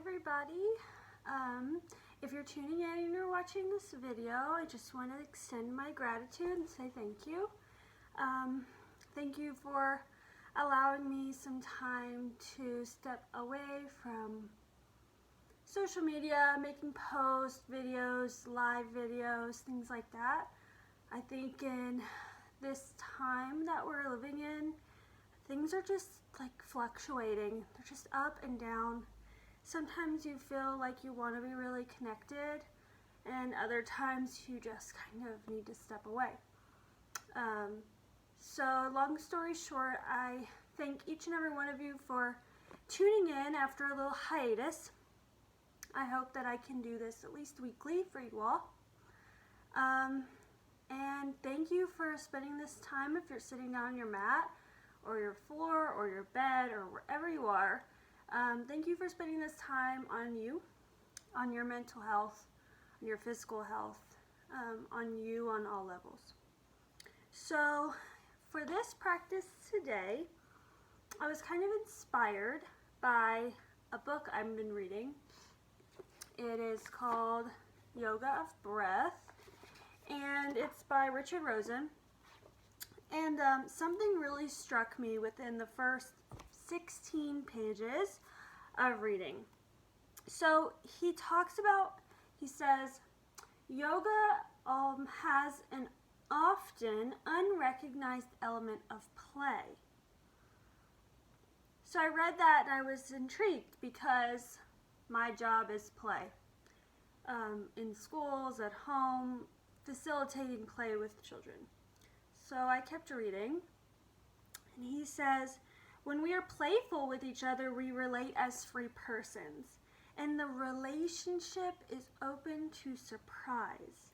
everybody. If you're tuning in and you're watching this video, I just want to extend my gratitude and say thank you. Thank you for allowing me some time to step away from social media, making posts, videos, live videos, things like that. I think in this time that we're living in, things are just like fluctuating. They're just up and down. Sometimes you feel like you want to be really connected, and other times you just kind of need to step away. So long story short, I thank each and every one of you for tuning in after a little hiatus. I hope that I can do this at least weekly for you all. And thank you for spending this time if you're sitting down on your mat or your floor or your bed or wherever you are. Thank you for spending this time on you, on your mental health, on your physical health, on you on all levels. So for this practice today, I was kind of inspired by a book I've been reading. It is called Yoga of Breath, and it's by Richard Rosen. And something really struck me within the first 16 pages of reading. So he says, yoga has an often unrecognized element of play. So I read that and I was intrigued because my job is play. In schools, at home, facilitating play with children. So I kept reading, and he says, when we are playful with each other, we relate as free persons, and the relationship is open to surprise.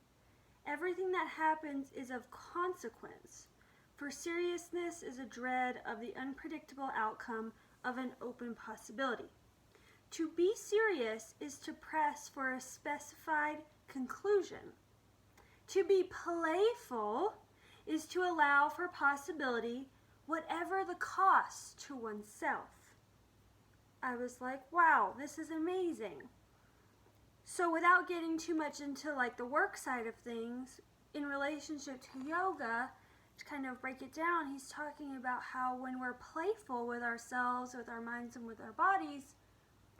Everything that happens is of consequence, for seriousness is a dread of the unpredictable outcome of an open possibility. To be serious is to press for a specified conclusion. To be playful is to allow for possibility, whatever the cost to oneself. I was like, wow, this is amazing. So without getting too much into like the work side of things, in relationship to yoga, to kind of break it down, he's talking about how when we're playful with ourselves, with our minds, and with our bodies,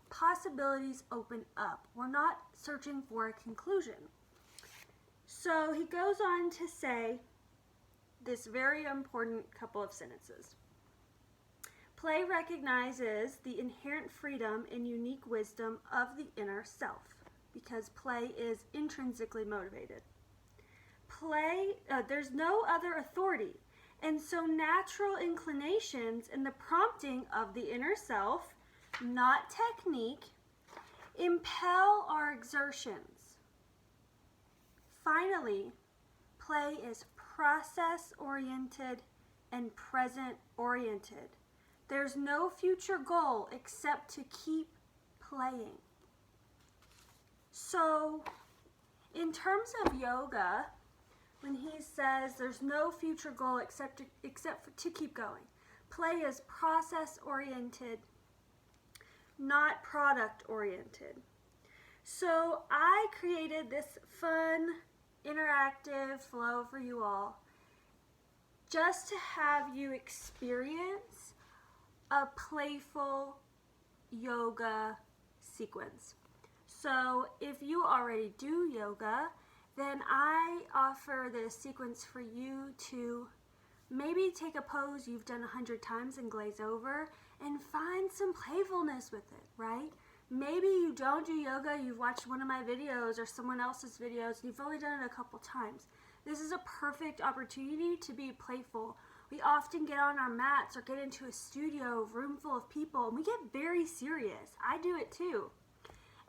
possibilities open up. We're not searching for a conclusion. So he goes on to say this very important couple of sentences. Play recognizes the inherent freedom and unique wisdom of the inner self, because play is intrinsically motivated. There's no other authority, and so natural inclinations and the prompting of the inner self, not technique, impel our exertions. Finally, play is process-oriented and present-oriented. There's no future goal except to keep playing. So, in terms of yoga, when he says there's no future goal except to keep going, play is process-oriented, not product-oriented. So I created this fun, interactive flow for you all just to have you experience a playful yoga sequence. So if you already do yoga, then I offer this sequence for you to maybe take a pose you've done 100 times and glaze over and find some playfulness with it, right? Maybe you don't do yoga, you've watched one of my videos or someone else's videos, and you've only done it a couple times. This is a perfect opportunity to be playful. We often get on our mats or get into a studio room full of people and we get very serious. I do it too.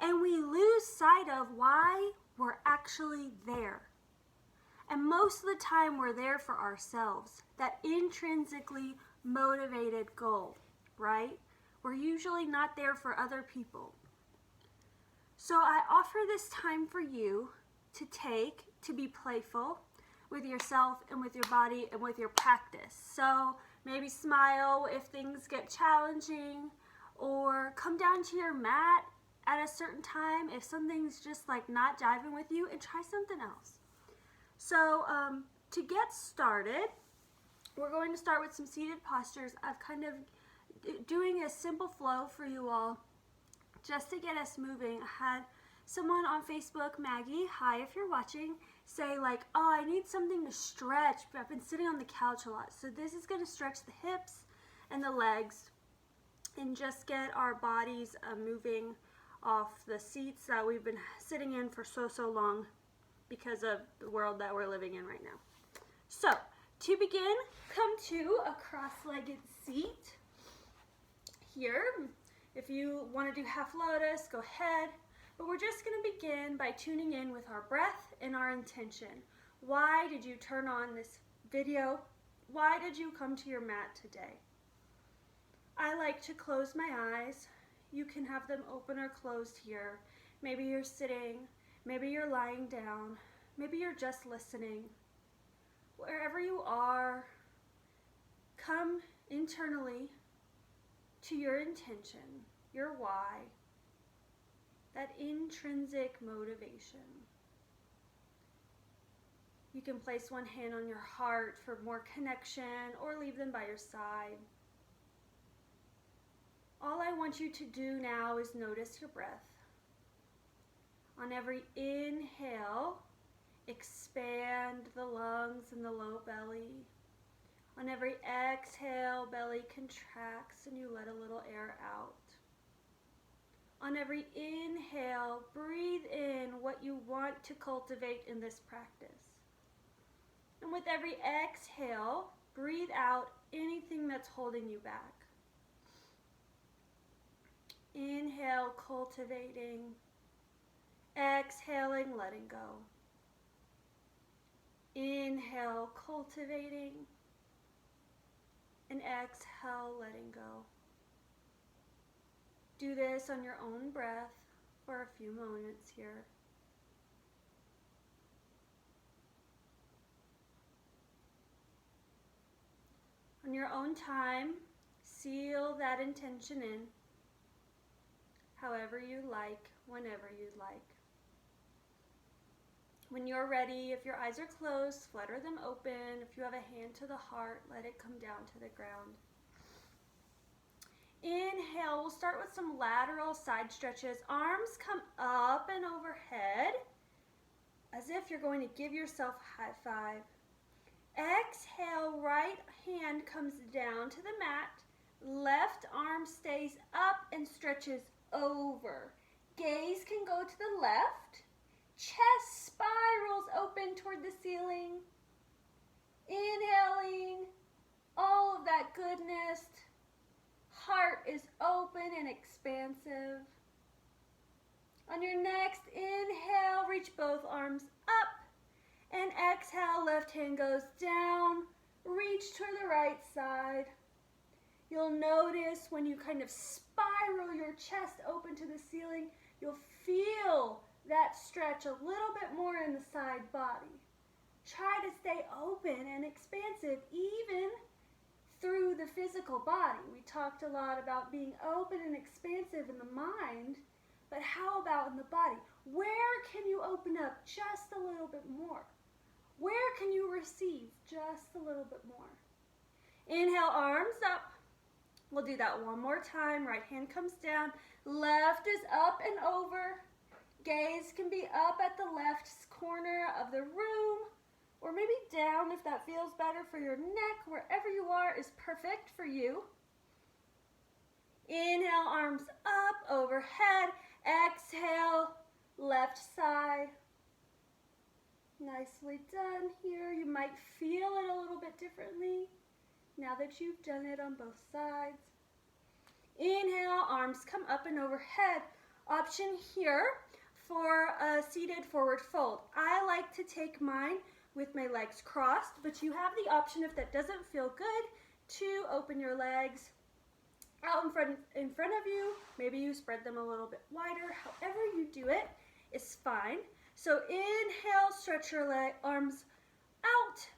And we lose sight of why we're actually there. And most of the time we're there for ourselves, that intrinsically motivated goal, right? We're usually not there for other people. So I offer this time for you to be playful with yourself and with your body and with your practice. So maybe smile if things get challenging, or come down to your mat at a certain time if something's just like not jiving with you, and try something else. So to get started, we're going to start with some seated postures. I've kind of doing a simple flow for you all just to get us moving. I had someone on Facebook, Maggie, hi if you're watching, say like, oh, I need something to stretch, but I've been sitting on the couch a lot. So this is going to stretch the hips and the legs and just get our bodies moving off the seats that we've been sitting in for so long because of the world that we're living in right now. So to begin, come to a cross-legged seat here. If you want to do half lotus, go ahead. But we're just going to begin by tuning in with our breath and our intention. Why did you turn on this video? Why did you come to your mat today? I like to close my eyes. You can have them open or closed here. Maybe you're sitting, maybe you're lying down, maybe you're just listening. Wherever you are, come internally to your intention, your why, that intrinsic motivation. You can place one hand on your heart for more connection or leave them by your side. All I want you to do now is notice your breath. On every inhale, expand the lungs and the low belly. On every exhale, belly contracts and you let a little air out. On every inhale, breathe in what you want to cultivate in this practice. And with every exhale, breathe out anything that's holding you back. Inhale, cultivating. Exhaling, letting go. Inhale, cultivating. And exhale, letting go. Do this on your own breath for a few moments here. On your own time, seal that intention in, however you like, whenever you'd like. When you're ready, if your eyes are closed, flutter them open. If you have a hand to the heart, let it come down to the ground. Inhale, we'll start with some lateral side stretches. Arms come up and overhead as if you're going to give yourself a high five. Exhale, right hand comes down to the mat. Left arm stays up and stretches over. Gaze can go to the left. Chest spirals open toward the ceiling. Inhaling all of that goodness. Heart is open and expansive. On your next inhale, reach both arms up. And exhale, left hand goes down. Reach to the right side. You'll notice when you kind of spiral your chest open to the ceiling, you'll feel that stretch a little bit more in the side body. Try to stay open and expansive even through the physical body. We talked a lot about being open and expansive in the mind, but how about in the body? Where can you open up just a little bit more? Where can you receive just a little bit more? Inhale, arms up. We'll do that one more time. Right hand comes down. Left is up and over. Gaze can be up at the left corner of the room, or maybe down if that feels better for your neck. Wherever you are is perfect for you. Inhale, arms up, overhead. Exhale, left side. Nicely done here. You might feel it a little bit differently now that you've done it on both sides. Inhale, arms come up and overhead. Option here for a seated forward fold. I like to take mine with my legs crossed, but you have the option, if that doesn't feel good, to open your legs out in front of you. Maybe you spread them a little bit wider. However you do it is fine. So inhale, stretch your arms out,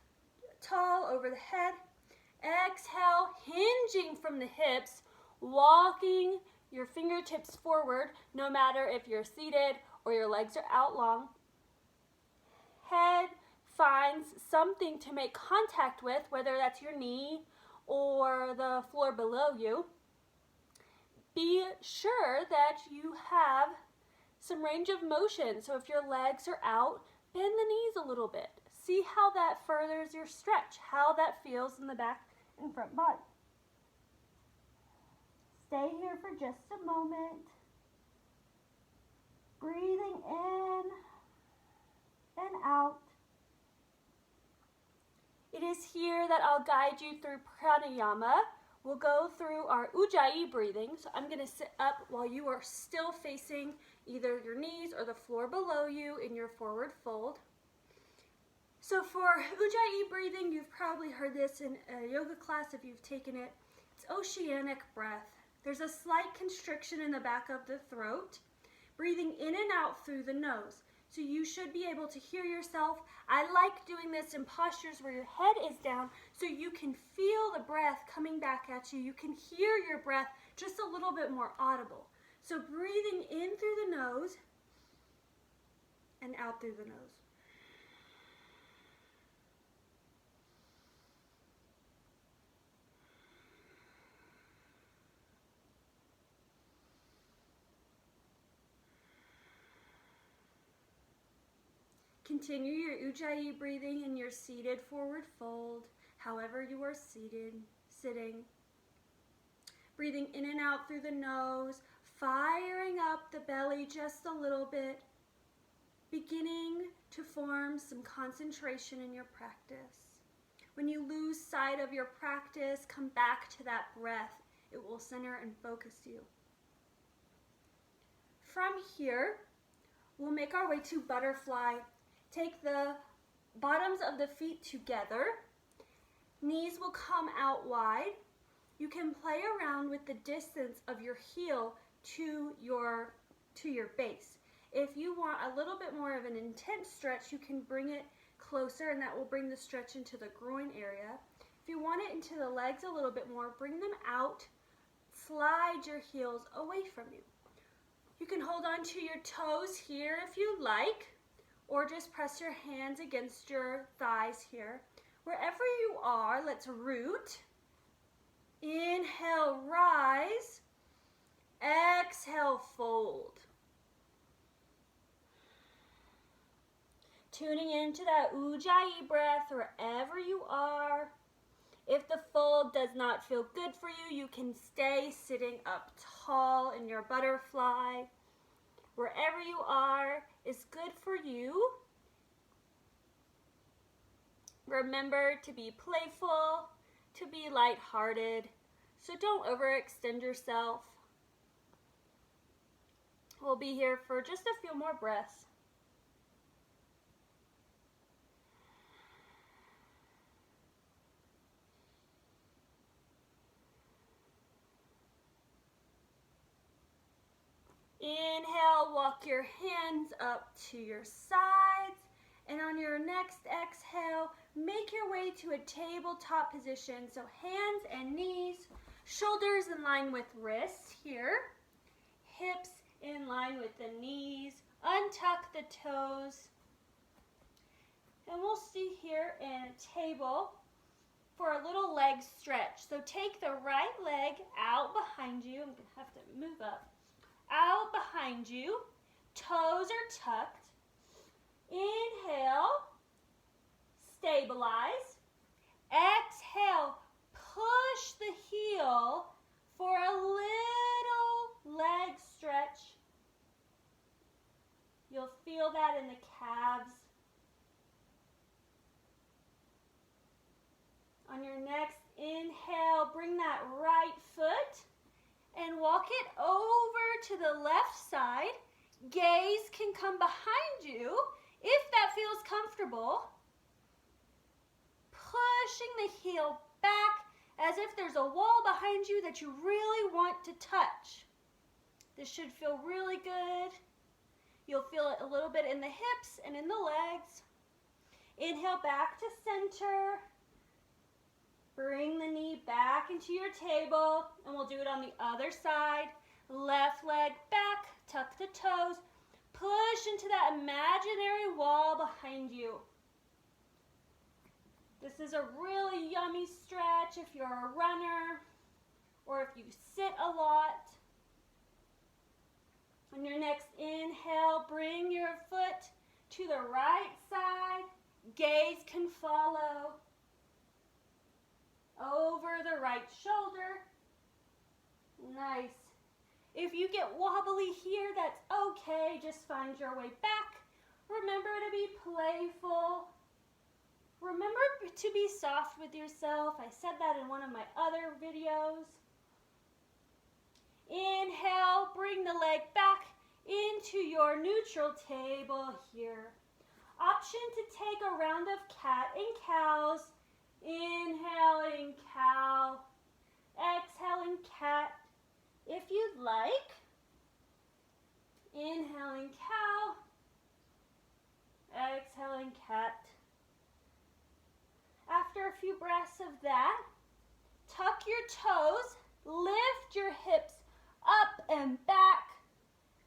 tall over the head. Exhale, hinging from the hips, walking your fingertips fingertips forward, no matter if you're seated or your legs are out long. Head finds something to make contact with, whether that's your knee or the floor below you. Be sure that you have some range of motion. So if your legs are out, bend the knees a little bit. See how that furthers your stretch, how that feels in the back and front body. Stay here for just a moment. Breathing in and out. It is here that I'll guide you through pranayama. We'll go through our ujjayi breathing. So I'm going to sit up while you are still facing either your knees or the floor below you in your forward fold. So for ujjayi breathing, you've probably heard this in a yoga class if you've taken it. It's oceanic breath. There's a slight constriction in the back of the throat, breathing in and out through the nose. So you should be able to hear yourself. I like doing this in postures where your head is down so you can feel the breath coming back at you. You can hear your breath just a little bit more audible. So breathing in through the nose and out through the nose. Continue your ujjayi breathing in your seated forward fold, however you are sitting. Breathing in and out through the nose, firing up the belly just a little bit, beginning to form some concentration in your practice. When you lose sight of your practice, come back to that breath. It will center and focus you. From here, we'll make our way to butterfly. Take the bottoms of the feet together. Knees will come out wide. You can play around with the distance of your heel to your base. If you want a little bit more of an intense stretch, you can bring it closer, and that will bring the stretch into the groin area. If you want it into the legs a little bit more, bring them out. Slide your heels away from you. You can hold on to your toes here if you like, or just press your hands against your thighs here. Wherever you are, let's root. Inhale, rise. Exhale, fold. Tuning into that ujjayi breath wherever you are. If the fold does not feel good for you, you can stay sitting up tall in your butterfly. Wherever you are is good for you. Remember to be playful, to be lighthearted, so don't overextend yourself. We'll be here for just a few more breaths. Inhale, walk your hands up to your sides, and on your next exhale, make your way to a tabletop position. So hands and knees, shoulders in line with wrists here, hips in line with the knees, untuck the toes, and we'll see here in a table for a little leg stretch. So take the right leg out behind you. I'm going to have to move up. Out behind you, toes are tucked. Inhale, stabilize. Exhale, push the heel for a little leg stretch. You'll feel that in the calves. On your next inhale, bring that right foot and walk it over to the left side. Gaze can come behind you if that feels comfortable. Pushing the heel back as if there's a wall behind you that you really want to touch. This should feel really good. You'll feel it a little bit in the hips and in the legs. Inhale back to center. Bring the knee back into your table, and we'll do it on the other side. Left leg that imaginary wall behind you. This is a really yummy stretch if you're a runner or if you sit a lot. On your next inhale, bring your foot to the right side. Gaze can follow over the right shoulder. Nice. If you get wobbly here, that's okay. Just find your way back. Remember to be playful. Remember to be soft with yourself. I said that in one of my other videos. Inhale, bring the leg back into your neutral table here. Option to take a round of cat and cows. Inhaling cow, exhaling cat. If you'd like, inhaling cow, exhaling cat. After a few breaths of that, tuck your toes, lift your hips up and back,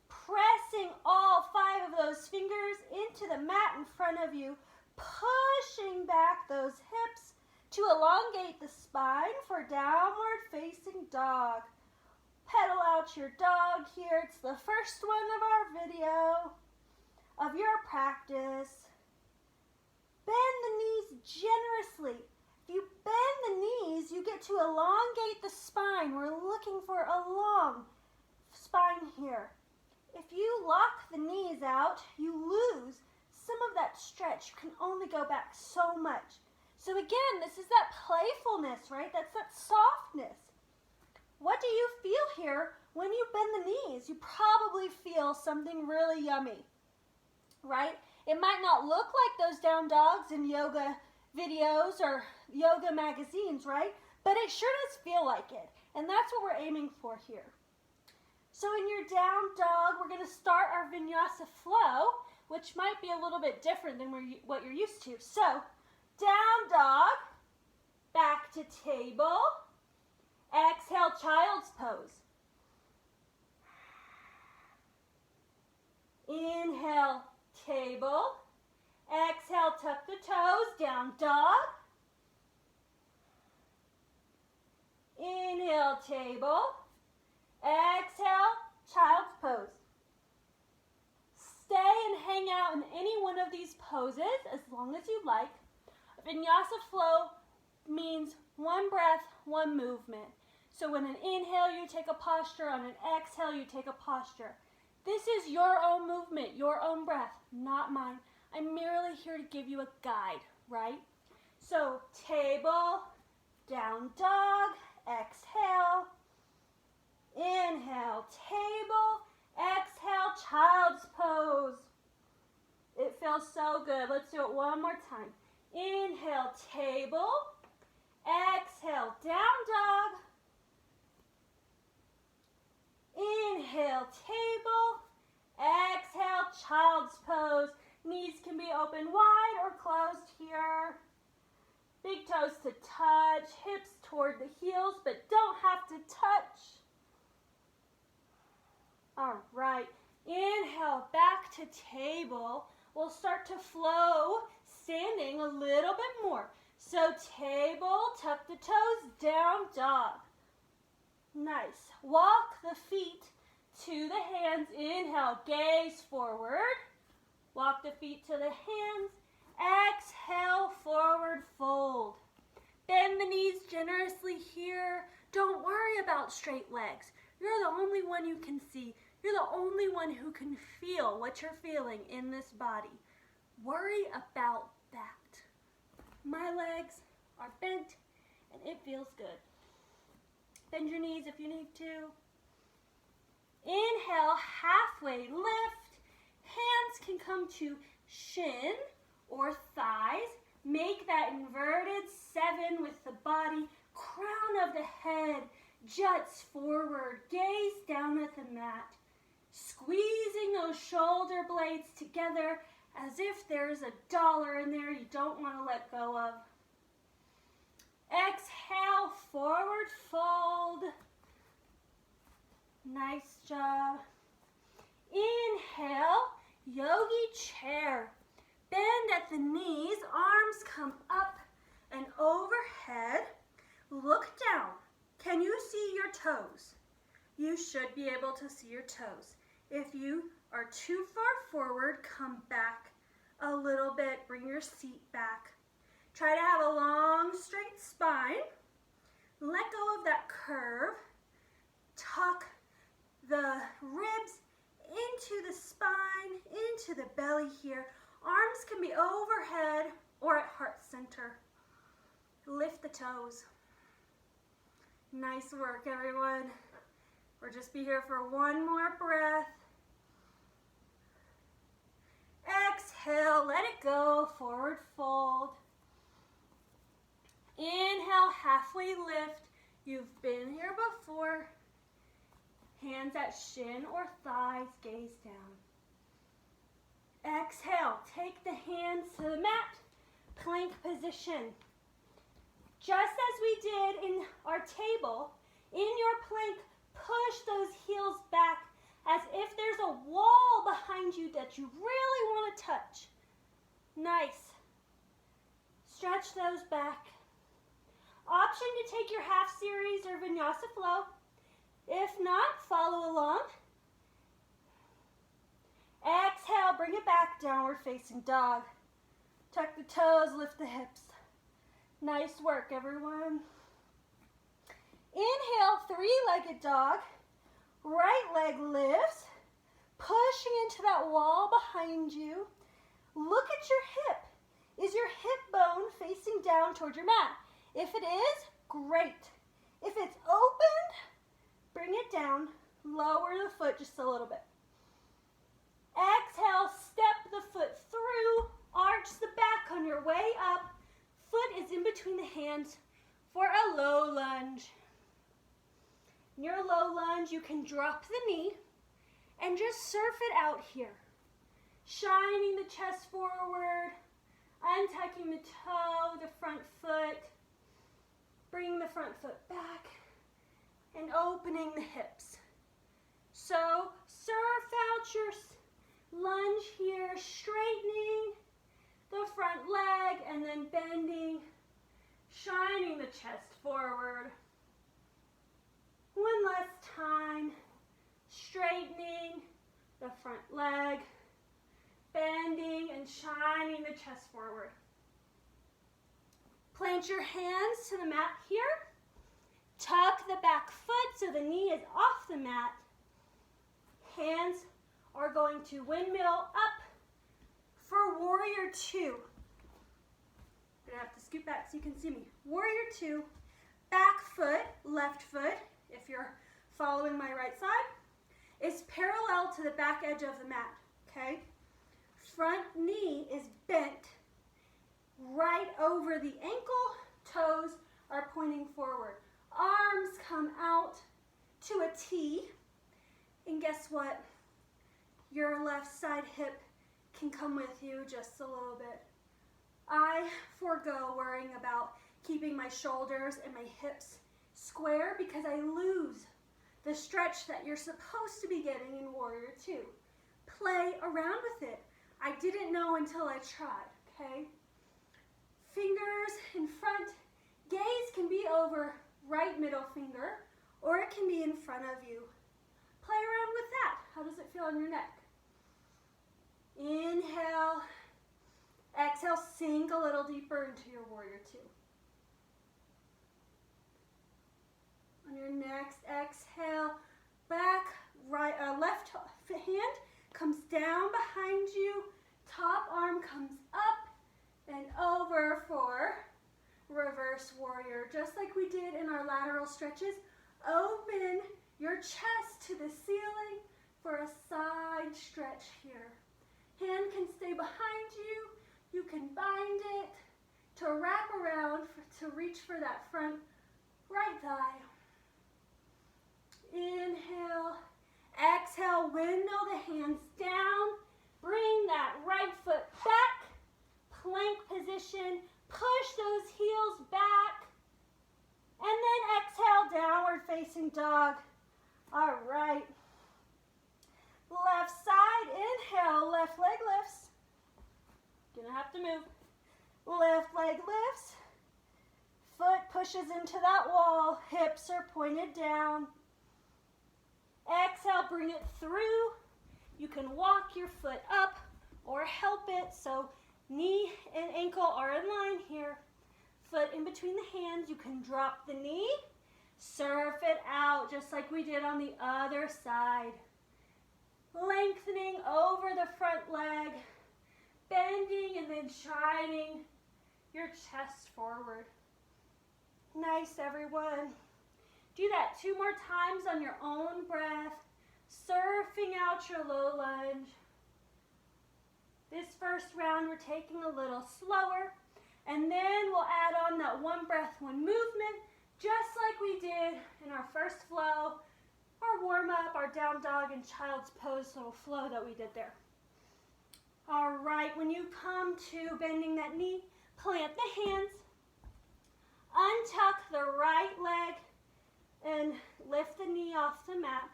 pressing all 5 of those fingers into the mat in front of you, pushing back those hips to elongate the spine for downward facing dog. Pedal out your dog here. It's the first one of our video of your practice. Bend the knees generously. If you bend the knees, you get to elongate the spine. We're looking for a long spine here. If you lock the knees out, you lose some of that stretch. You can only go back so much. So again, this is that playfulness, right? That's that softness. What do you feel here when you bend the knees? You probably feel something really yummy, right? It might not look like those down dogs in yoga videos or yoga magazines, right? But it sure does feel like it. And that's what we're aiming for here. So in your down dog, we're going to start our vinyasa flow, which might be a little bit different than what you're used to. So down dog, back to table. Exhale, child's pose. Inhale, table. Exhale, tuck the toes, down dog. Inhale, table. Exhale, child's pose. Stay and hang out in any one of these poses as long as you like. Vinyasa flow means one breath, one movement. So when an inhale, you take a posture. On an exhale, you take a posture. This is your own movement, your own breath, not mine. I'm merely here to give you a guide, right? So table, down dog, exhale. Inhale, table. Exhale, child's pose. It feels so good. Let's do it one more time. Inhale, table. Exhale, down dog. Inhale, table. Exhale, child's pose. Knees can be open wide or closed here. Big toes to touch, hips toward the heels, but don't have to touch. All right, inhale, back to table. We'll start to flow standing a little bit more. So table, tuck the toes, down dog. Nice. Walk the feet to the hands. Inhale, gaze forward. Walk the feet to the hands. Exhale, forward fold. Bend the knees generously here. Don't worry about straight legs. You're the only one you can see. You're the only one who can feel what you're feeling in this body. Worry about that. My legs are bent and it feels good. Bend your knees if you need to. Inhale, halfway lift. Hands can come to shin or thighs. Make that inverted 7 with the body. Crown of the head juts forward. Gaze down at the mat. Squeezing those shoulder blades together as if there's $1 in there you don't want to let go of. Exhale, forward fold. Nice job. Inhale, Yogi chair. Bend at the knees, arms come up and overhead. Look down. Can you see your toes? You should be able to see your toes. If you are too far forward, come back a little bit. Bring your seat back. Try to have a long, straight spine. Let go of that curve. Tuck the ribs into the spine, into the belly here. Arms can be overhead or at heart center. Lift the toes. Nice work, everyone. We'll just be here for one more breath. Exhale, let it go, forward fold. Inhale, halfway lift. You've been here before. Hands at shin or thighs, gaze down. Exhale, take the hands to the mat, plank position. Just as we did in our table, in your plank, push those heels back as if there's a wall behind you that you really want to touch. Nice. Stretch those back. Option to take your half series or vinyasa flow. If not, follow along. Exhale, bring it back, downward facing dog. Tuck the toes, lift the hips. Nice work, everyone. Inhale, three-legged dog. Right leg lifts, pushing into that wall behind you. Look at your hip. Is your hip bone facing down toward your mat? If it is, great. If it's opened, bring it down. Lower the foot just a little bit. Exhale, step the foot through. Arch the back on your way up. Foot is in between the hands for a low lunge. In your low lunge, you can drop the knee and just surf it out here. Shining the chest forward, untucking the toe, the front foot. Bring the front foot back and opening the hips. So surf out your lunge here, straightening the front leg and then bending, shining the chest forward. One last time, straightening the front leg, bending and shining the chest forward. Plant your hands to the mat here. Tuck the back foot so the knee is off the mat. Hands are going to windmill up for warrior two. I'm gonna have to scoot back so you can see me. Warrior two, back foot, left foot, if you're following my right side, is parallel to the back edge of the mat, okay? Front knee is bent right over the ankle, toes are pointing forward. Arms come out to a T, and guess what? Your left side hip can come with you just a little bit. I forego worrying about keeping my shoulders and my hips square because I lose the stretch that you're supposed to be getting in warrior two. Play around with it. I didn't know until I tried, okay? Fingers in front. Gaze can be over right middle finger, or it can be in front of you. Play around with that. How does it feel on your neck? Inhale. Exhale, sink a little deeper into your warrior two. On your next exhale, back, right, left hand comes down behind you. Top arm comes up and over for reverse warrior. Just like we did in our lateral stretches, open your chest to the ceiling for a side stretch here. Hand can stay behind you. You can bind it to wrap around to reach for that front right thigh. Inhale. Exhale, windmill the hands down. Bring that right foot back. Plank position. Push those heels back. And then exhale, downward facing dog. All right. Left side, inhale, left leg to move. Left leg lifts. Foot pushes into that wall. Hips are pointed down. Exhale, bring it through. You can walk your foot up or help it. So knee and ankle are in line here. Foot in between the hands. You can drop the knee. Surf it out just like we did on the other side. Lengthening over the front leg. Bending and then shining your chest forward. Nice, everyone. Do that 2 more times on your own breath, surfing out your low lunge. This first round we're taking a little slower, and then we'll add on that 1 breath, 1 movement, just like we did in our first flow, our warm-up, our down dog and child's pose little flow that we did there. All right, when you come to bending that knee, plant the hands, untuck the right leg, and lift the knee off the mat.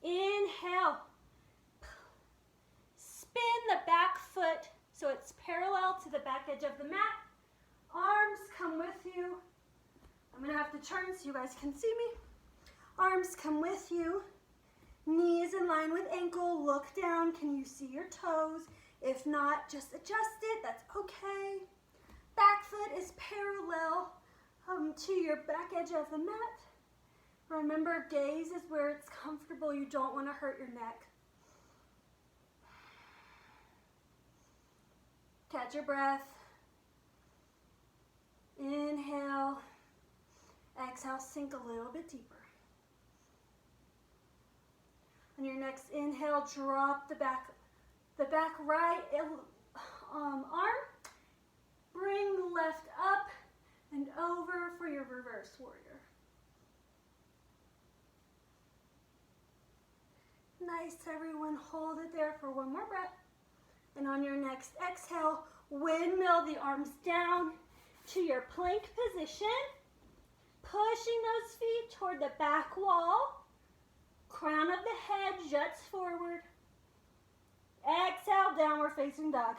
Inhale. Spin the back foot so it's parallel to the back edge of the mat. Arms come with you. I'm going to have to turn so you guys can see me. Arms come with you. Knees in line with ankle. Look down. Can you see your toes? If not, just adjust it. That's okay. Back foot is parallel to your back edge of the mat. Remember, gaze is where it's comfortable. You don't want to hurt your neck. Catch your breath. Inhale. Exhale, sink a little bit deeper. On your next inhale, drop the back right arm. Bring the left up and over for your reverse warrior. Nice, everyone. Hold it there for 1 more breath. And on your next exhale, windmill the arms down to your plank position. Pushing those feet toward the back wall. Crown of the head juts forward. Exhale, downward facing dog.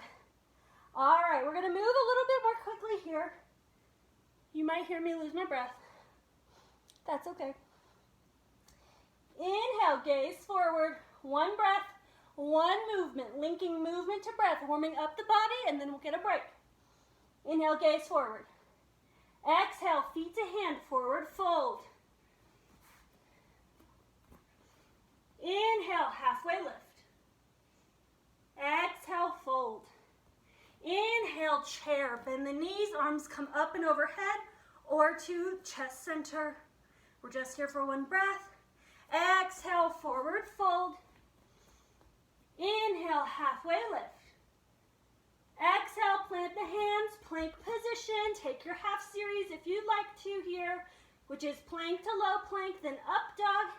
All right, we're going to move a little bit more quickly here. You might hear me lose my breath. That's okay. Inhale, gaze forward. 1 breath, 1 movement. Linking movement to breath, warming up the body, and then we'll get a break. Inhale, gaze forward. Exhale, feet to hand, forward fold. Inhale, halfway lift. Exhale, fold. Inhale, chair. Bend the knees, arms come up and overhead or to chest center. We're just here for 1 breath. Exhale, forward fold. Inhale, halfway lift. Exhale, plant the hands, plank position. Take your half series if you'd like to here, which is plank to low plank, then up dog,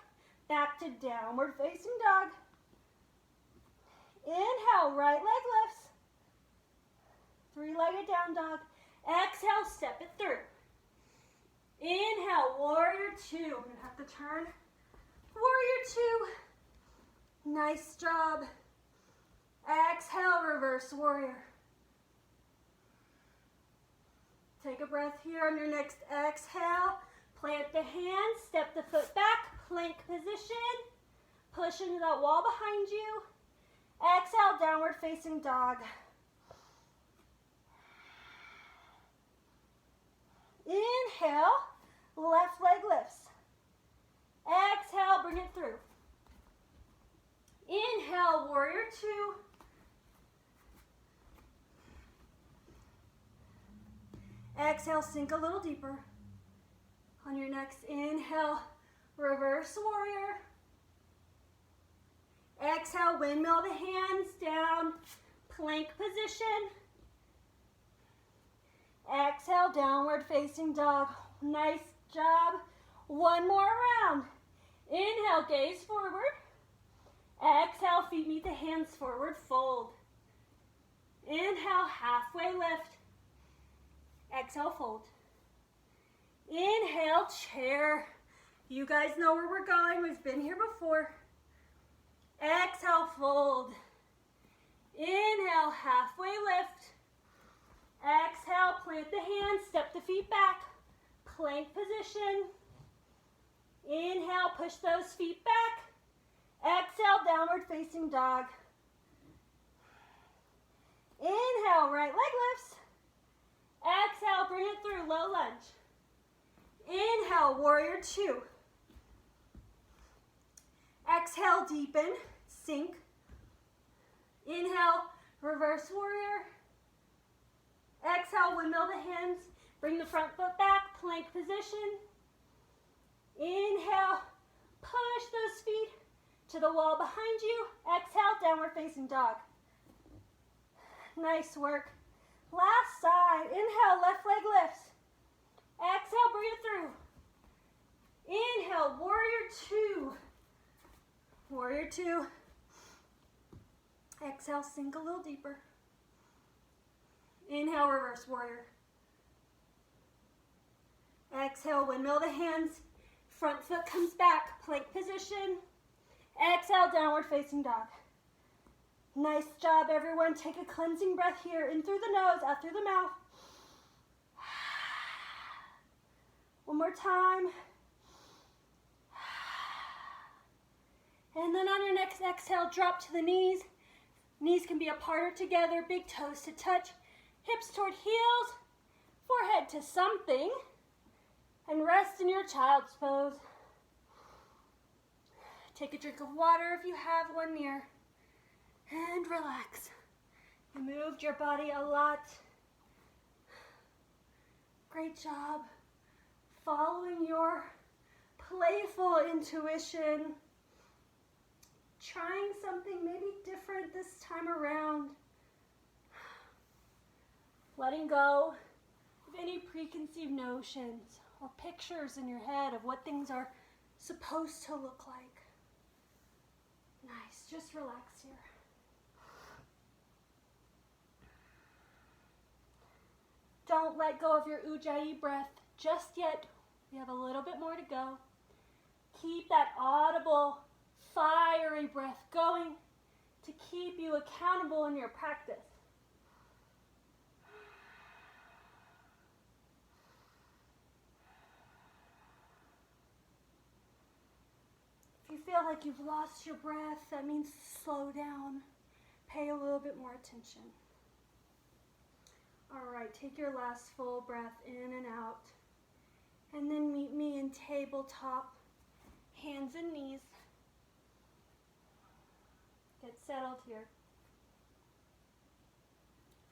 back to downward facing dog. Inhale, right leg lifts. 3-legged down dog. Exhale, step it through. Inhale, warrior 2. I'm going to have to turn. Warrior 2. Nice job. Exhale, reverse warrior. Take a breath here on your next exhale. Plant the hands, step the foot back, plank position. Push into that wall behind you. Exhale, downward facing dog. Inhale, left leg lifts. Exhale, bring it through. Inhale, warrior 2. Exhale, sink a little deeper. On your next inhale, reverse warrior. Exhale, windmill the hands down, plank position. Exhale, downward facing dog. Nice job. 1 more round. Inhale, gaze forward. Exhale, feet meet the hands forward, fold. Inhale, halfway lift. Exhale, fold. Inhale, chair. You guys know where we're going. We've been here before. Exhale, fold. Inhale, halfway lift. Exhale, plant the hands, step the feet back. Plank position. Inhale, push those feet back. Exhale, downward facing dog. Inhale, right leg lifts. Exhale, bring it through, low lunge. Inhale, warrior two. Exhale, deepen, sink. Inhale, reverse warrior. Exhale, windmill the hands. Bring the front foot back, plank position. Inhale, push those feet to the wall behind you. Exhale, downward facing dog. Nice work. Last side. Inhale, left leg lifts. Exhale, bring it through. Inhale, warrior two. Warrior two. Exhale, sink a little deeper. Inhale, reverse warrior. Exhale, windmill the hands. Front foot comes back, plank position. Exhale, downward facing dog. Nice job, everyone. Take a cleansing breath here, in through the nose, out through the mouth. One more time. And then on your next exhale, drop to the knees. Knees can be apart or together, big toes to touch, hips toward heels, forehead to something, and rest in your child's pose. Take a drink of water if you have one near, and relax. You moved your body a lot. Great job following your playful intuition. Trying something maybe different this time around. Letting go of any preconceived notions or pictures in your head of what things are supposed to look like. Nice, just relax here. Don't let go of your Ujjayi breath just yet. We have a little bit more to go. Keep that audible, fiery breath going to keep you accountable in your practice. If you feel like you've lost your breath, that means slow down. Pay a little bit more attention. All right, take your last full breath in and out. And then meet me in tabletop, hands and knees. Get settled here.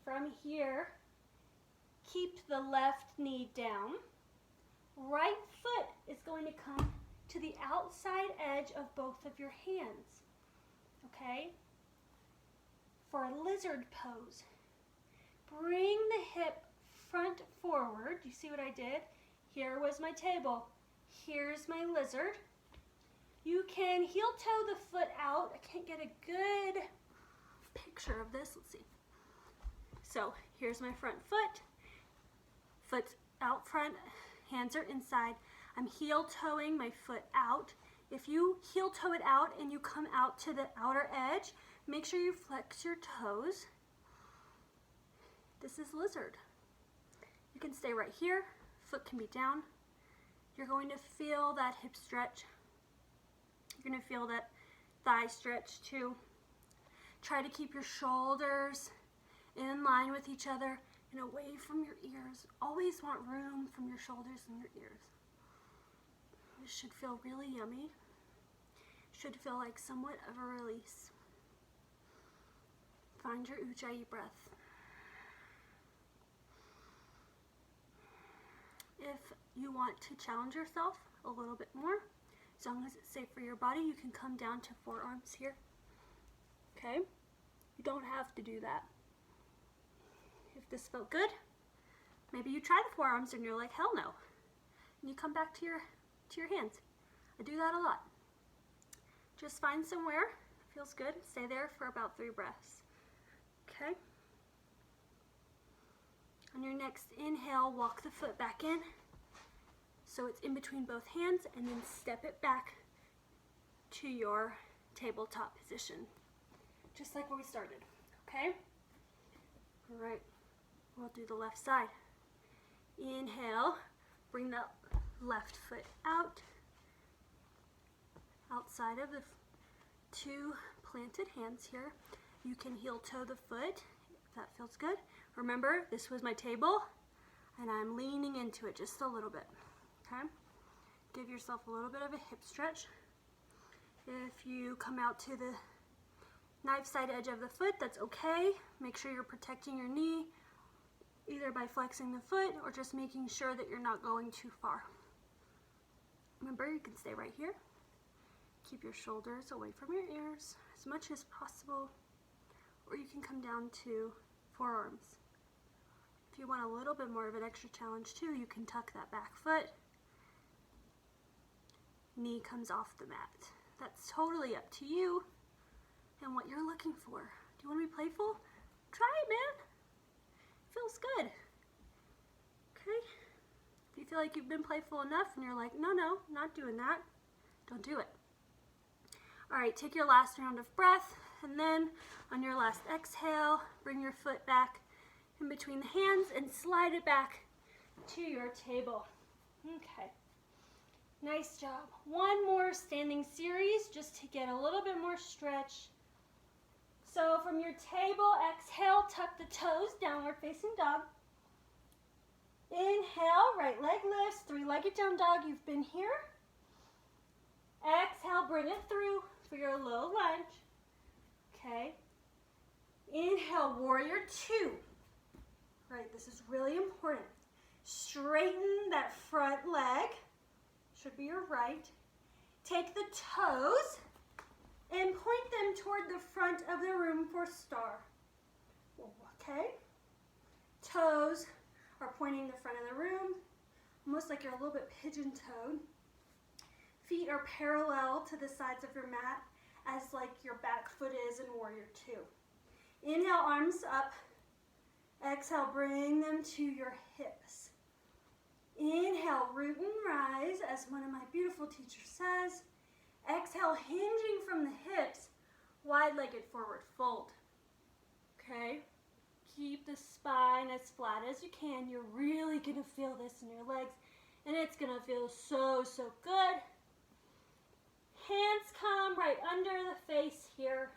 From here, keep the left knee down. Right foot is going to come to the outside edge of both of your hands. Okay? For a lizard pose, bring the hip front forward. You see what I did? Here was my table. Here's my lizard. You can heel toe the foot out. I can't get a good picture of this. Let's see. So here's my front foot. Foot's out front, hands are inside. I'm heel toeing my foot out. If you heel toe it out and you come out to the outer edge, make sure you flex your toes. This is lizard. You can stay right here. Foot can be down. You're going to feel that hip stretch. You're going to feel that thigh stretch too. Try to keep your shoulders in line with each other and away from your ears. Always want room from your shoulders and your ears. This should feel really yummy. Should feel like somewhat of a release. Find your Ujjayi breath. If you want to challenge yourself a little bit more, as long as it's safe for your body, you can come down to forearms here. Okay? You don't have to do that. If this felt good, maybe you try the forearms and you're like, hell no. And you come back to your hands. I do that a lot. Just find somewhere, feels good, stay there for about 3 breaths. Okay? On your next inhale, walk the foot back in. So it's in between both hands, and then step it back to your tabletop position. Just like where we started. Okay? All right, we'll do the left side. Inhale, bring the left foot out, outside of the two planted hands here. You can heel toe the foot if that feels good. Remember, this was my table, and I'm leaning into it just a little bit, okay? Give yourself a little bit of a hip stretch. If you come out to the knife side edge of the foot, that's okay. Make sure you're protecting your knee, either by flexing the foot or just making sure that you're not going too far. Remember, you can stay right here. Keep your shoulders away from your ears as much as possible, or you can come down to forearms. If you want a little bit more of an extra challenge too, you can tuck that back foot. Knee comes off the mat. That's totally up to you and what you're looking for. Do you want to be playful? Try it, man. Feels good. Okay? If you feel like you've been playful enough and you're like, no, not doing that, don't do it. All right, take your last round of breath, and then on your last exhale, bring your foot back in between the hands and slide it back to your table. Okay. Nice job. One more standing series just to get a little bit more stretch. So from your table, exhale, tuck the toes, downward facing dog. Inhale, right leg lifts, three-legged down dog. You've been here. Exhale, bring it through for your low lunge. Okay. Inhale, warrior two. Right, this is really important. Straighten that front leg. Should be your right. Take the toes and point them toward the front of the room for star. Okay? Toes are pointing the front of the room, almost like you're a little bit pigeon-toed. Feet are parallel to the sides of your mat, as like your back foot is in warrior two. Inhale, arms up. Exhale, bring them to your hips. Inhale, root and rise, as one of my beautiful teachers says. Exhale, hinging from the hips, wide-legged forward fold. Okay? Keep the spine as flat as you can. You're really going to feel this in your legs, and it's going to feel so, so good. Hands come right under the face here.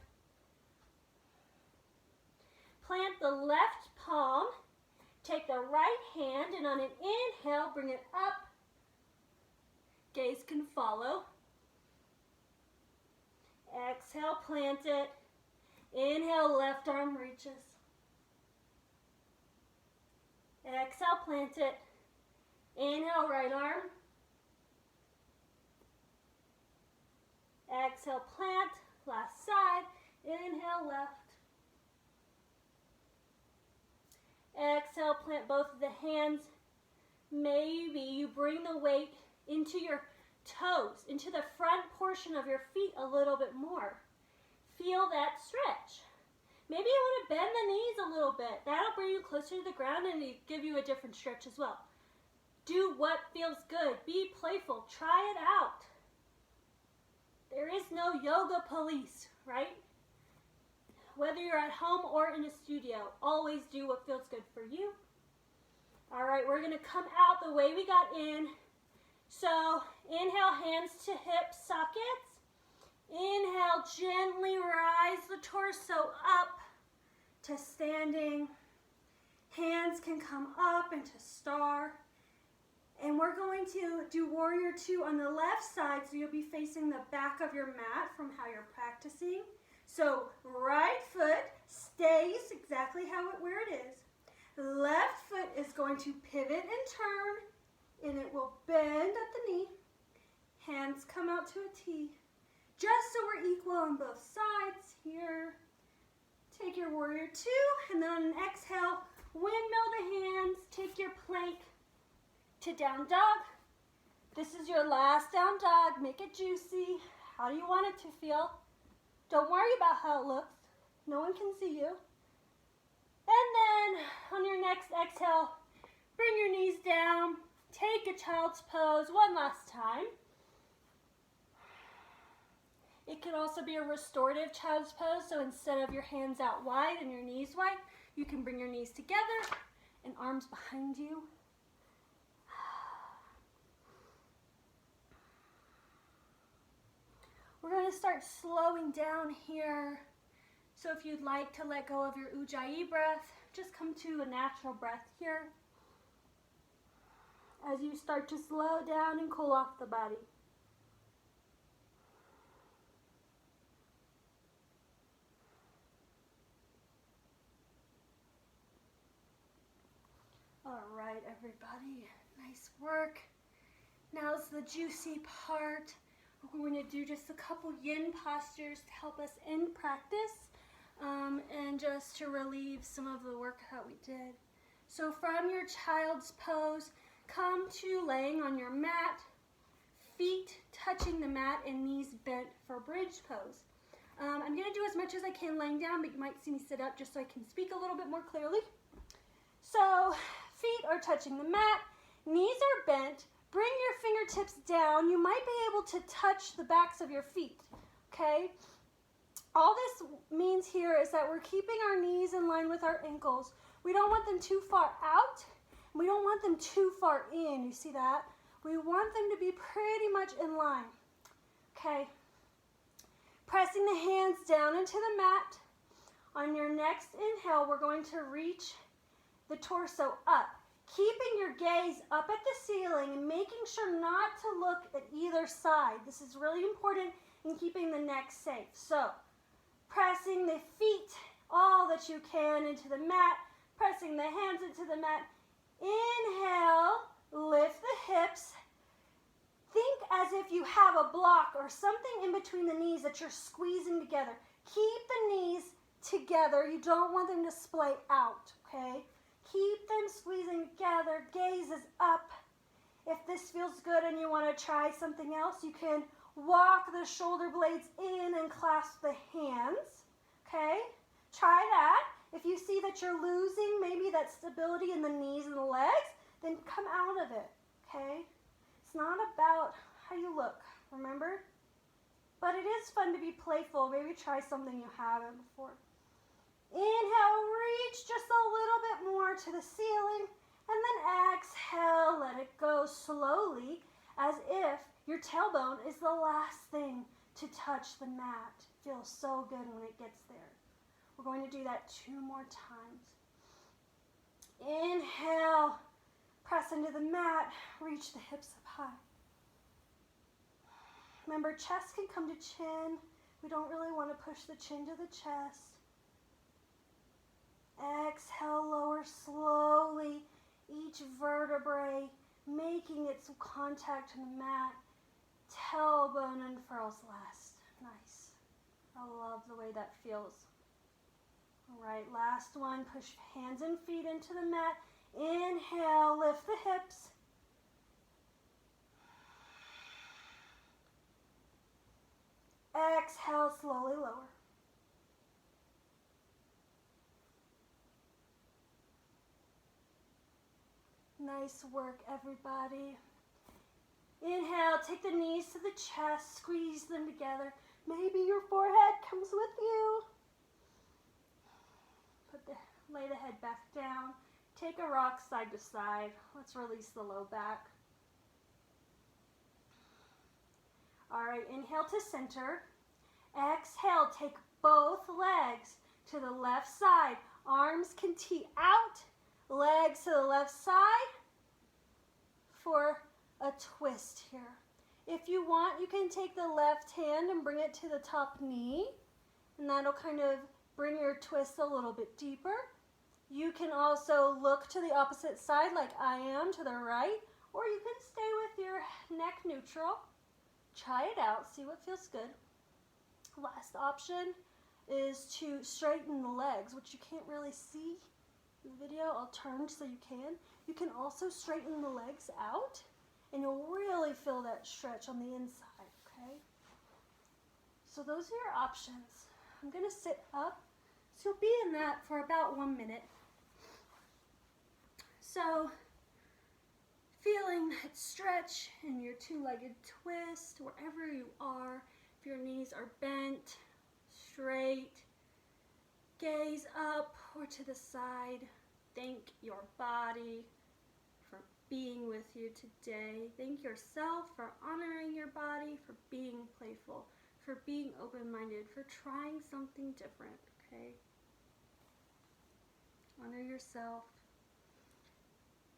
Plant the left palm. Take the right hand, and on an inhale, bring it up. Gaze can follow. Exhale, plant it. Inhale, left arm reaches. Exhale, plant it. Inhale, right arm. Exhale, plant. Last side. Inhale, left. Exhale, plant both of the hands. Maybe you bring the weight into your toes, into the front portion of your feet a little bit more. Feel that stretch. Maybe you want to bend the knees a little bit. That'll bring you closer to the ground and give you a different stretch as well. Do what feels good. Be playful. Try it out. There is no yoga police, right? Whether you're at home or in a studio, always do what feels good for you. All right, we're going to come out the way we got in. So inhale, hands to hip sockets. Inhale, gently rise the torso up to standing. Hands can come up into star. And we're going to do warrior two on the left side, so you'll be facing the back of your mat from how you're practicing. So right foot stays exactly where it is. Left foot is going to pivot and turn, and it will bend at the knee. Hands come out to a T. Just so we're equal on both sides here. Take your warrior two, and then on an exhale, windmill the hands. Take your plank to down dog. This is your last down dog. Make it juicy. How do you want it to feel? Don't worry about how it looks. No one can see you. And then on your next exhale, bring your knees down. Take a child's pose one last time. It can also be a restorative child's pose, so instead of your hands out wide and your knees wide, you can bring your knees together and arms behind you. We're going to start slowing down here. So if you'd like to let go of your Ujjayi breath, just come to a natural breath here as you start to slow down and cool off the body. All right, everybody, nice work. Now's the juicy part. We're going to do just a couple yin postures to help us in practice and just to relieve some of the work that we did. So from your child's pose, come to laying on your mat, feet touching the mat and knees bent for bridge pose. I'm going to do as much as I can laying down, but you might see me sit up just so I can speak a little bit more clearly. So feet are touching the mat, knees are bent. Bring your fingertips down. You might be able to touch the backs of your feet, okay? All this means here is that we're keeping our knees in line with our ankles. We don't want them too far out. We don't want them too far in. You see that? We want them to be pretty much in line, okay? Pressing the hands down into the mat. On your next inhale, we're going to reach the torso up. Keeping your gaze up at the ceiling and making sure not to look at either side. This is really important in keeping the neck safe. So, pressing the feet all that you can into the mat, pressing the hands into the mat. Inhale, lift the hips. Think as if you have a block or something in between the knees that you're squeezing together. Keep the knees together. You don't want them to splay out, okay? Keep them squeezing together, gaze is up. If this feels good and you want to try something else, you can walk the shoulder blades in and clasp the hands, okay? Try that. If you see that you're losing maybe that stability in the knees and the legs, then come out of it, okay? It's not about how you look, remember? But it is fun to be playful. Maybe try something you haven't before. Inhale, reach just a little bit more to the ceiling, and then exhale, let it go slowly, as if your tailbone is the last thing to touch the mat. It feels so good when it gets there. We're going to do that 2 more times. Inhale, press into the mat, reach the hips up high. Remember, chest can come to chin. We don't really want to push the chin to the chest. Exhale, lower slowly each vertebrae, making its contact to the mat. Tailbone unfurls last. Nice. I love the way that feels. All right, last one. Push hands and feet into the mat. Inhale, lift the hips. Exhale, slowly lower. Nice work, everybody. Inhale, take the knees to the chest, squeeze them together. Maybe your forehead comes with you. Lay the head back down. Take a rock side to side. Let's release the low back. All right, inhale to center. Exhale, take both legs to the left side. Arms can tee out. Legs to the left side for a twist here. If you want, you can take the left hand and bring it to the top knee, and that'll kind of bring your twist a little bit deeper. You can also look to the opposite side like I am, to the right, or you can stay with your neck neutral. Try it out, see what feels good. Last option is to straighten the legs, which you can't really see in the video. I'll turn so you can. You can also straighten the legs out, and you'll really feel that stretch on the inside, okay? So those are your options. I'm going to sit up, so you'll be in that for about 1 minute. So, feeling that stretch in your 2-legged twist, wherever you are, If your knees are bent, straight, gaze up or to the side. Thank your body for being with you today. Thank yourself for honoring your body, for being playful, for being open-minded, for trying something different, okay? Honor yourself.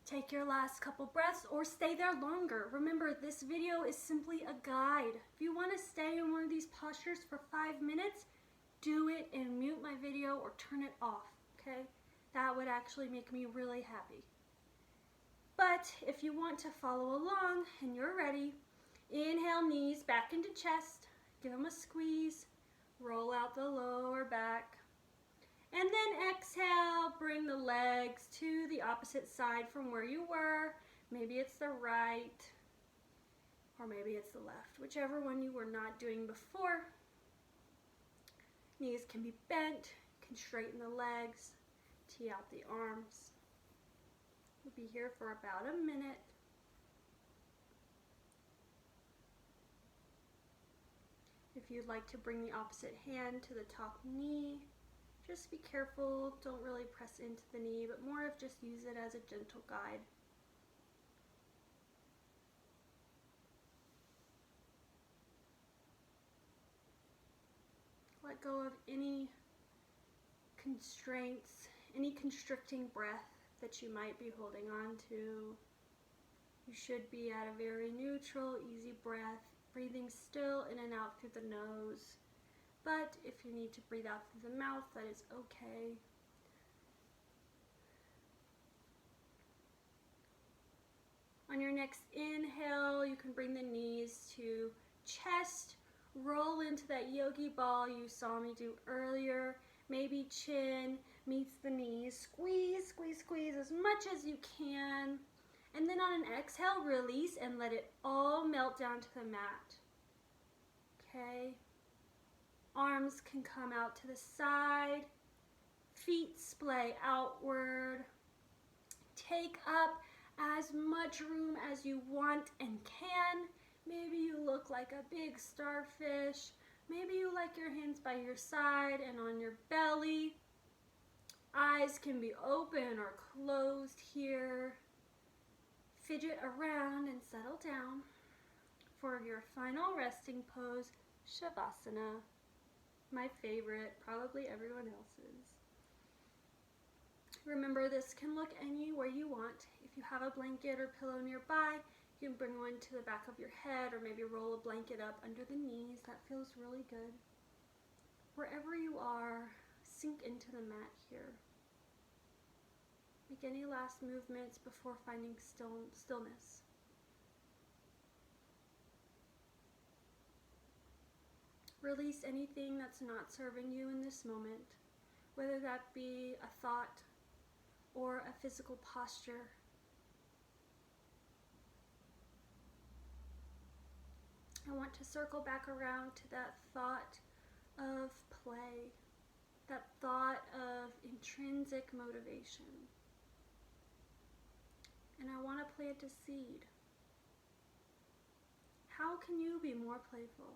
Take your last couple breaths or stay there longer. Remember, this video is simply a guide. If you want to stay in one of these postures for 5 minutes, do it and mute my video or turn it off, okay? That would actually make me really happy. But if you want to follow along and you're ready, inhale, knees back into chest, give them a squeeze, roll out the lower back, and then exhale, bring the legs to the opposite side from where you were. Maybe it's the right, or maybe it's the left, whichever one you were not doing before. Knees can be bent, you can straighten the legs, tee out the arms. We'll be here for about a minute. If you'd like to bring the opposite hand to the top knee, just be careful, don't really press into the knee, but more of just use it as a gentle guide. Let go of any constraints, any constricting breath that you might be holding on to. You should be at a very neutral, easy breath, breathing still in and out through the nose. But if you need to breathe out through the mouth, that is okay. On your next inhale, you can bring the knees to chest, roll into that yogi ball you saw me do earlier. Maybe chin meets the knees. Squeeze, squeeze, squeeze as much as you can. And then on an exhale, release and let it all melt down to the mat. Okay. Arms can come out to the side. Feet splay outward. Take up as much room as you want and can. Maybe you look like a big starfish. Maybe you like your hands by your side and on your belly. Eyes can be open or closed here. Fidget around and settle down for your final resting pose, Shavasana. My favorite, probably everyone else's. Remember, this can look anywhere you want. If you have a blanket or pillow nearby, you can bring one to the back of your head or maybe roll a blanket up under the knees. That feels really good. Wherever you are, sink into the mat here. Make any last movements before finding stillness. Release anything that's not serving you in this moment, whether that be a thought or a physical posture. I want to circle back around to that thought of play, that thought of intrinsic motivation. And I want to plant a seed. How can you be more playful?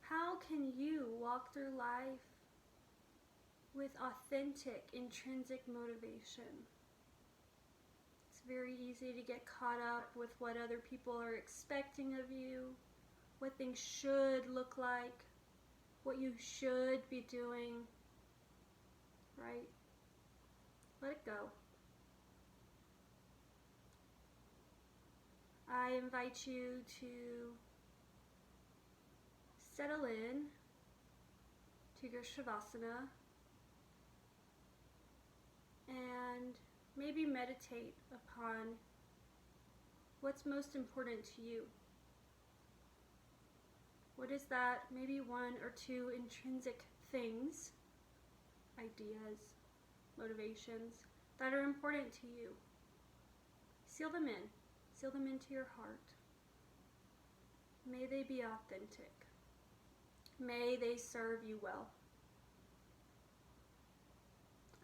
How can you walk through life with authentic, intrinsic motivation? It's very easy to get caught up with what other people are expecting of you, what things should look like, what you should be doing, right? Let it go. I invite you to settle in to your Shavasana and maybe meditate upon what's most important to you. What is that maybe one or two intrinsic things, ideas, motivations that are important to you? Seal them in. Seal them into your heart. May they be authentic. May they serve you well.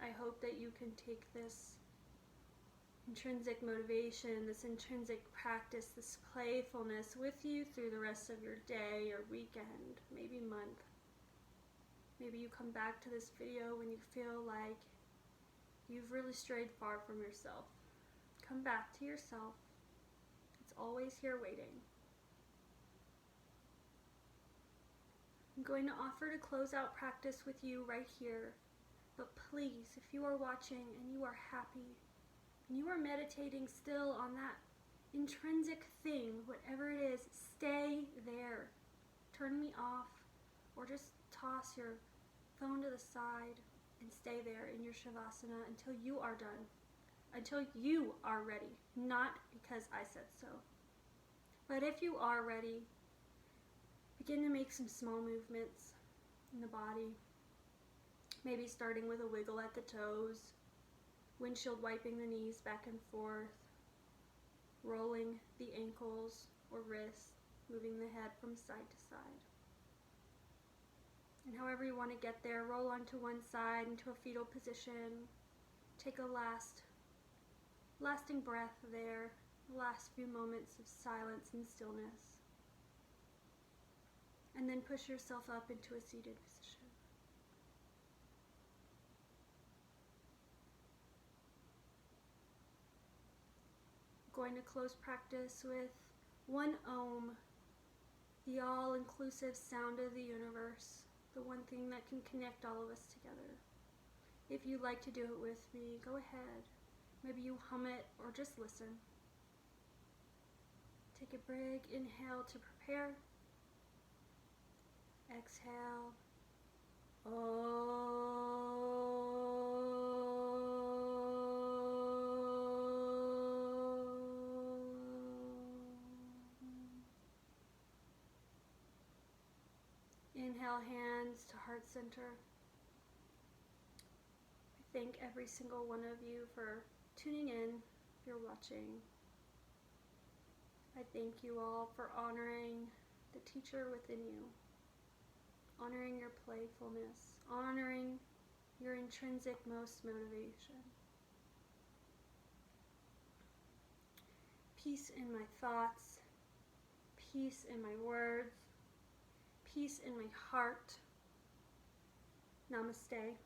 I hope that you can take this intrinsic motivation, this intrinsic practice, this playfulness with you through the rest of your day or weekend, maybe month. Maybe you come back to this video when you feel like you've really strayed far from yourself. Come back to yourself. It's always here waiting. I'm going to offer to close out practice with you right here. But please, if you are watching and you are happy, and you are meditating still on that intrinsic thing, whatever it is, stay there. Turn me off, or just toss your phone to the side and stay there in your Shavasana until you are done, until you are ready, not because I said so. But if you are ready, begin to make some small movements in the body, maybe starting with a wiggle at the toes, windshield wiping the knees back and forth, rolling the ankles or wrists, moving the head from side to side. And however you want to get there, roll onto one side into a fetal position. Take a lasting breath there, the last few moments of silence and stillness. And then push yourself up into a seated position. I'm going to close practice with one Om, the all-inclusive sound of the universe, the one thing that can connect all of us together. If you'd like to do it with me, go ahead. Maybe you hum it or just listen. Take a big inhale to prepare. Exhale. Inhale, hands to heart center. I thank every single one of you for tuning in, if you're watching. I thank you all for honoring the teacher within you, honoring your playfulness, honoring your intrinsic most motivation. Peace in my thoughts, peace in my words, peace in my heart. Namaste.